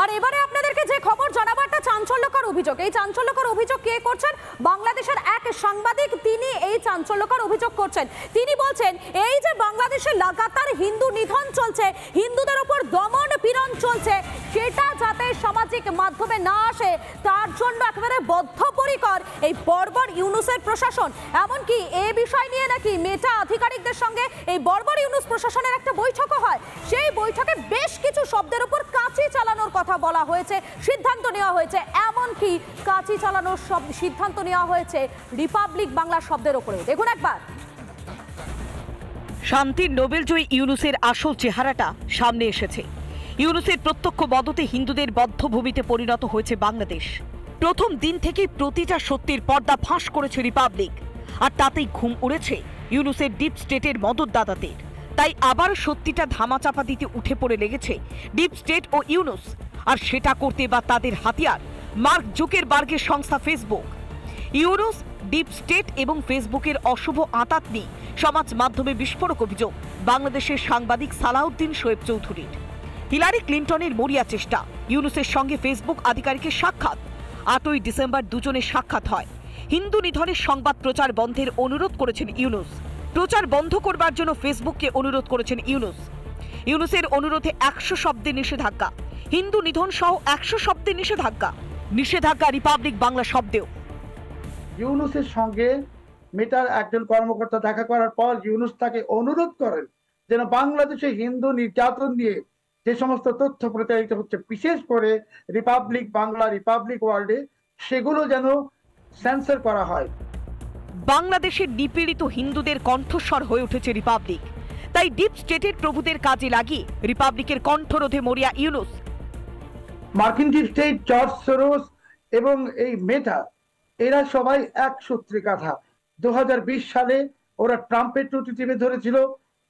আর এবারে আপনাদেরকে যে খবর জানাবো, একটা চাঞ্চল্যকর অভিযোগ। এই চাঞ্চল্যকর অভিযোগ কে করছেন? বাংলাদেশের এক সাংবাদিক, তিনি এই চাঞ্চল্যকর অভিযোগ করছেন। তিনি বলছেন এই যে বাংলাদেশে লাগাতার হিন্দু নিধন চলছে, হিন্দুদের উপর দমন পীড়ন চলছে, সেটা যাতে সামাজিক মাধ্যমে না আসে তার জন্য একেবারে বদ্ধপরিকর এই বর্বর ইউনূসের প্রশাসন। এমনকি এই বিষয় নিয়ে নাকি মেটা আধিকারিকদের সঙ্গে এই বর্বর ইউনূস প্রশাসনের একটা বৈঠকও হয়। সেই বৈঠকে বেশ কিছু শব্দের উপর কাঁচি চালানোর কথা বলা হয়েছে, সিদ্ধান্ত নেওয়া হয়েছে। এমনকি কাঁচি চালানোর সিদ্ধান্ত নেওয়া হয়েছে রিপাবলিক বাংলা শব্দের উপরে। দেখুন একবার। শান্তির নোবেলজয়ী ইউনূসের আসল চেহারাটা সামনে এসেছে। ইউনূসের প্রত্যক্ষ মদতে হিন্দুদের বদ্ধভূমিতে পরিণত হয়েছে বাংলাদেশ। প্রথম দিন থেকেই প্রতিটা সত্যের পর্দা ফাঁস করেছে রিপাবলিক, আর তাতেই ঘুম উড়েছে ইউনূসের ডিপ স্টেটের মদতদাতাদের। তাই আবার সত্যিটা ধামাচাপা দিতে উঠে পড়ে লেগেছে ডিপ স্টেট ও ইউনূস। আর সেটা করতে বা তাদের হাতিয়ার মার্ক জুকারবার্গের সংস্থা ফেসবুক। ইউনূস, ডিপ স্টেট এবং ফেসবুকের অশুভ আঁতাত নিয়ে সমাজ মাধ্যমে বিস্ফোরক অভিযোগ বাংলাদেশের সাংবাদিক সালাউদ্দিন শোয়েব চৌধুরীর। হিলারি ক্লিন্টনের মরিয়া চেষ্টা, ইউনূসের সঙ্গে ফেসবুক আধিকারিকের সাক্ষাৎ। 8ই ডিসেম্বর দুজনের সাক্ষাৎ হয়। হিন্দু নিধনের সংবাদ প্রচার বন্ধের অনুরোধ করেছেন ইউনূস। প্রচার বন্ধ করবার জন্য ফেসবুককে অনুরোধ করেছেন ইউনূস। ইউনূসের অনুরোধে 100 শব্দে নিষেধাজ্ঞা, হিন্দু নিধন সহ 100 শব্দে নিষেধাজ্ঞা। নিষেধাজ্ঞা রিপাবলিক বাংলা শব্দেও। ইউনূসের সঙ্গে মেটার একজন কর্মকর্তা দেখা করার পর ইউনূস তাকে অনুরোধ করেন যেন বাংলাদেশে হিন্দু নির্যাতন নিয়ে যে সমস্ত তথ্য প্রচারিত হচ্ছে, বিশেষ করে রিপাবলিক বাংলা, রিপাবলিক ওয়ার্ল্ডে, সেগুলো যেন সেন্সর করা হয়। বাংলাদেশের নিপীড়িত হিন্দুদের কণ্ঠস্বর হয়ে উঠেছে রিপাবলিক। তাই ডিপ স্টেটের প্রভুদের কাজে লাগিয়ে রিপাবলিকের কণ্ঠরোধে মরিয়া ইউনূস। মার্কিন ডিপ স্টেট, জর্জ সোরোস এবং এই মেটা, এরা সবাই এক সূত্রে গাঁথা। 2020 সালে ওরা ট্রাম্পের ত্রুটি টিপে ধরেছিল,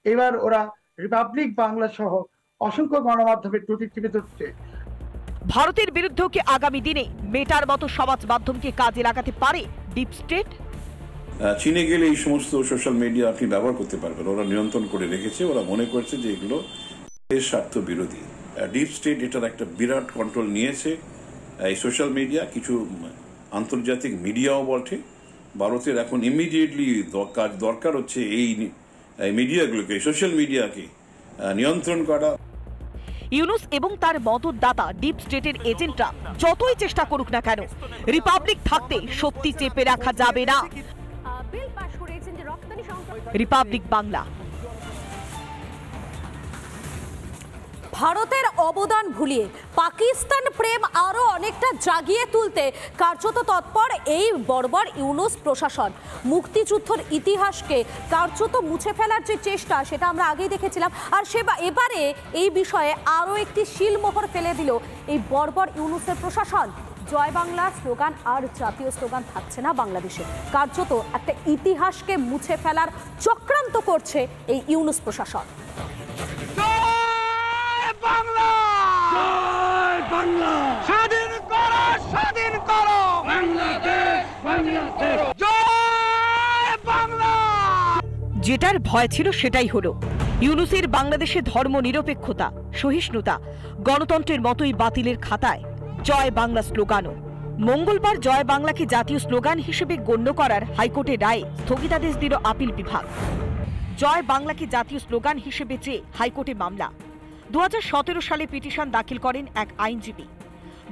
এবার ওরা রিপাবলিক বাংলা সহ অসংখ্য গণমাধ্যমের ত্রুটি টিপে ধরছে। ভারতের বিরুদ্ধেও কি আগামী দিনে মেটার মতো সমাজ মাধ্যমকে কাজে লাগাতে পারে ডিপ স্টেট? চীনে গেলে এই সমস্ত সোশ্যাল মিডিয়া আপনি ব্যবহার করতে পারবেন, ওরা নিয়ন্ত্রণ করে রেখেছে। ওরা মনে করছে যে এগুলো দেশ স্বার্থ বিরোধী। ডিপ স্টেট এটার একটা বিরাট কন্ট্রোল নিয়েছে। এই সোশ্যাল মিডিয়া, কিছু আন্তর্জাতিক মিডিয়াও বটে। ভারতের এখন ইমিডিয়েটলি দরকার হচ্ছে এই মিডিয়াগুলোকে, সোশ্যাল মিডিয়াকে নিয়ন্ত্রণ করা। ইউনূস এবং তার মদতদাতা ডিপ স্টেটের এজেন্টরা যতই চেষ্টা করুক না কেন, রিপাবলিক থাকতে সত্যি চেপে রাখা যাবে না। রিপাবলিক বাংলা। ভারতের অবদান ভুলিয়ে পাকিস্তান প্রেম আরো অনেকটা জাগিয়ে তুলতে কার্যত তৎপর এই বর্বর ইউনূস প্রশাসন। মুক্তিযুদ্ধের ইতিহাসকে কার্যত মুছে ফেলার যে চেষ্টা, সেটা আমরা আগেই দেখেছিলাম। আর এবারে এই বিষয়ে আরো একটি শিলমোহর ফেলে দিল এই বর্বর ইউনূসের প্রশাসন। জয় বাংলা স্লোগান আর জাতীয় স্লোগান থাকছে না বাংলাদেশে। কার্যত একটা ইতিহাসকে মুছে ফেলার চক্রান্ত করছে এই ইউনূস প্রশাসন। বাংলা, জয় বাংলা, স্বাধীন করো, স্বাধীন করো বাংলাদেশ, বাংলাদেশ, জয় বাংলা। যেটার ভয় ছিল সেটাই হলো। ইউনূসের বাংলাদেশে ধর্ম নিরপেক্ষতা, সহিষ্ণুতা, গণতন্ত্রের মতোই বাতিলের খাতায় জয় বাংলা স্লোগানও। মঙ্গলবার জয় বাংলাকে জাতীয় স্লোগান হিসেবে গণ্য করার হাইকোর্টের রায়ে স্থগিতাদেশ দিল আপিল বিভাগ। জয় বাংলাকে জাতীয় স্লোগান হিসেবে চেয়ে হাইকোর্টে মামলা। 2017 সালে পিটিশন দাখিল করেন এক আইনজীবী।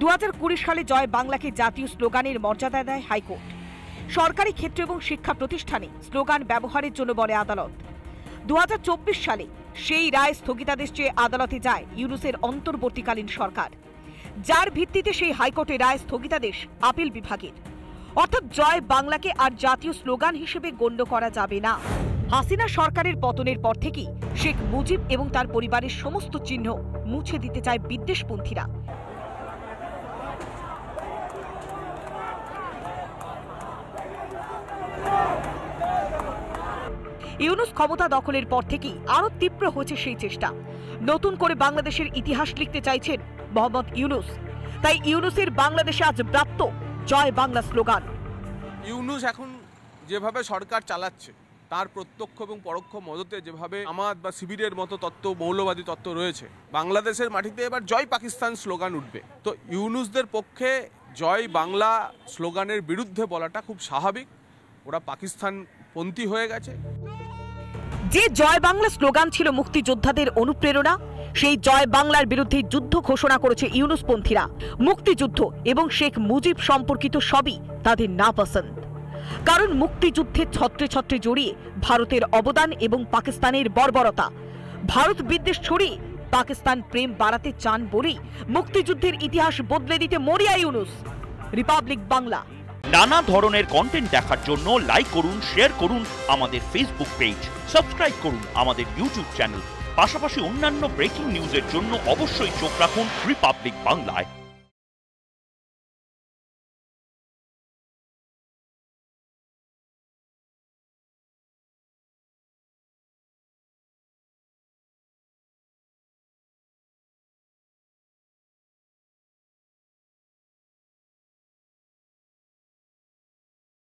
2020 সালে জয় বাংলাকে জাতীয় স্লোগানের মর্যাদা দেয় হাইকোর্ট। সরকারি ক্ষেত্র এবং শিক্ষা প্রতিষ্ঠানে স্লোগান ব্যবহারের জন্য বলে আদালত। 2024 সালে সেই রায় স্থগিতাদেশ চেয়ে আদালতে যায় ইউনূসের অন্তর্বর্তীকালীন সরকার, যার ভিত্তিতে সেই হাইকোর্টের রায় স্থগিতাদেশ আপিল বিভাগের। অর্থাৎ জয় বাংলাকে আর জাতীয় স্লোগান হিসেবে গণ্য করা যাবে না। হাসিনা সরকারের পতনের পর থেকেই শেখ মুজিব এবং তার পরিবারের সমস্ত চিহ্ন মুছে দিতে চায় বিদ্বেষপন্থীরা। ইউনূস ক্ষমতা দখলের পর থেকেই আরো তীব্র হয়েছে সেই চেষ্টা। নতুন করে বাংলাদেশের ইতিহাস লিখতে চাইছেন মোহাম্মদ ইউনূস। তাই ইউনূসের বাংলাদেশে আজ ব্রাত্য জয় বাংলা স্লোগান। ইউনূস এখন যেভাবে সরকার চালাচ্ছে, তার প্রত্যক্ষ এবং পরোক্ষ মদতে যেভাবে আমাদ বা শিবিরের মতো তত্ত্ব, মৌলবাদী তত্ত্ব রয়েছে, বাংলাদেশের মাটিতে এবার জয় পাকিস্তান স্লোগান উঠবে। তো ইউনূসদের পক্ষে জয় বাংলা স্লোগানের বিরুদ্ধে বলাটা খুব স্বাভাবিক। ওরা পাকিস্তানপন্থী হয়ে গেছে। যে জয় বাংলা স্লোগান ছিল মুক্তিযোদ্ধাদের অনুপ্রেরণা, সেই জয় বাংলার বিরুদ্ধে যুদ্ধ ঘোষণা করেছে ইউনূসপন্থীরা। মুক্তিযুদ্ধ এবং শেখ মুজিব সম্পর্কিত সবই তাদের নাপসন্দ। কারণ মুক্তিযুদ্ধে ছত্রে ছত্রে জড়িয়ে ভারতের অবদান এবং পাকিস্তানের বর্বরতা। ভারত বিদ্বেষ ছড়িয়ে পাকিস্তান প্রেম বাড়াতে চান বলেই মুক্তিযুদ্ধের ইতিহাস বদলে দিতে মরিয়া ইউনূস। রিপাবলিক বাংলা। নানা ধরনের কন্টেন্ট দেখার জন্য লাইক করুন, শেয়ার করুন আমাদের ফেসবুক পেজ, সাবস্ক্রাইব করুন আমাদের ইউটিউব চ্যানেল। পাশাপাশি অন্যান্য ব্রেকিং নিউজের জন্য অবশ্যই চোখ রাখুন রিপাবলিক বাংলায়।